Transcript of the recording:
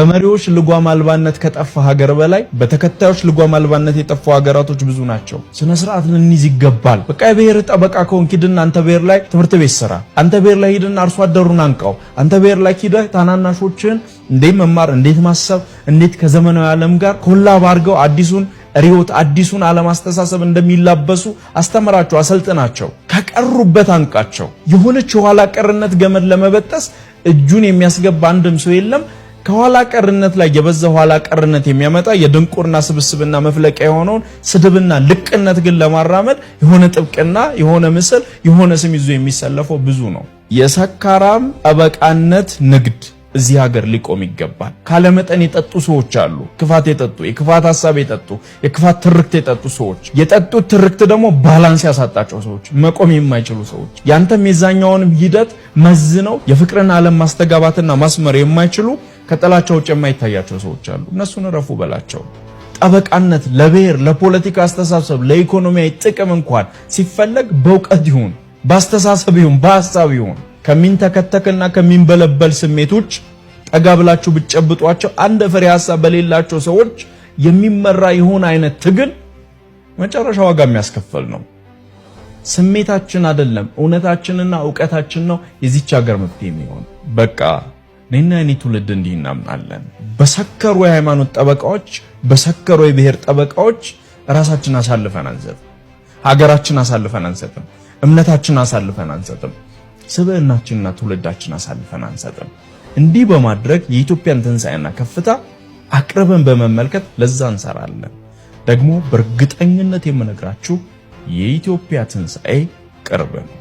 በመሪዎች ልጓም አልባነት ከጠፋ ሀገር በላይ በተከታዮች ልጓም አልባነት የጠፉ ሀገራቶች ብዙ ናቸው። ስነ ስርዓት ልንይዝ ይገባል። በቃ የብሔር ጠበቃ ከሆንክ ሂድና አንተ ብሔር ላይ ትምህርት ቤት ስራ። አንተ ብሔር ላይ ሂድና አርሶ አደሩን አንቃው። አንተ ብሔር ላይ ሂደህ ታናናሾችን እንዴት መማር፣ እንዴት ማሰብ፣ እንዴት ከዘመናዊ ዓለም ጋር ኮላብ አድርገው አዲሱን ሪዮት አዲሱን ዓለም አስተሳሰብ እንደሚላበሱ አስተምራቸው፣ አሰልጥናቸው። ከቀሩበት አንቃቸው። የሆነች ኋላ ቀርነት ገመድ ለመበጠስ እጁን የሚያስገባ አንድም ሰው የለም። ከኋላ ቀርነት ላይ የበዛ ኋላ ቀርነት የሚያመጣ የድንቁርና ስብስብና መፍለቂያ የሆነውን ስድብና ልቅነት ግን ለማራመድ የሆነ ጥብቅና፣ የሆነ ምስል፣ የሆነ ስም ይዞ የሚሰለፈው ብዙ ነው። የሰካራም ጠበቃነት ንግድ እዚህ ሀገር ሊቆም ይገባል። ካለመጠን የጠጡ ሰዎች አሉ። ክፋት የጠጡ፣ የክፋት ሐሳብ የጠጡ፣ የክፋት ትርክት የጠጡ ሰዎች፣ የጠጡት ትርክት ደግሞ ባላንስ ያሳጣቸው ሰዎች፣ መቆም የማይችሉ ሰዎች፣ ያንተም የዛኛውንም ሂደት መዝነው የፍቅርን ዓለም ማስተጋባትና ማስመር የማይችሉ ከጥላቻው ውጭ የማይታያቸው ሰዎች አሉ። እነሱን ረፉ በላቸው። ጠበቃነት ለብሔር፣ ለፖለቲካ አስተሳሰብ፣ ለኢኮኖሚያዊ ጥቅም እንኳን ሲፈለግ በእውቀት ይሁን፣ በአስተሳሰብ ይሁን፣ በሐሳብ ይሁን ከሚንተከተክና ከሚንበለበል ስሜቶች ጠጋ ብላችሁ ብትጨብጧቸው አንድ ፍሬ ሐሳብ በሌላቸው ሰዎች የሚመራ የሆነ አይነት ትግል መጨረሻ ዋጋ የሚያስከፍል ነው። ስሜታችን አይደለም እውነታችንና ዕውቀታችን ነው የዚች ሀገር መፍትሄ የሚሆን። በቃ እኔና የኔ ትውልድ እንዲህ እናምናለን። በሰከሩ የሃይማኖት ጠበቃዎች፣ በሰከሩ የብሔር ጠበቃዎች ራሳችን አሳልፈን አንሰጥም። ሀገራችን አሳልፈን አንሰጥም። እምነታችን አሳልፈን አንሰጥም። ስብዕናችንና ትውልዳችን አሳልፈን አንሰጥም። እንዲህ በማድረግ የኢትዮጵያን ትንሣኤና ከፍታ አቅርበን በመመልከት ለዛ እንሰራለን። ደግሞ በእርግጠኝነት የምነግራችሁ የኢትዮጵያ ትንሣኤ ቅርብ ነው።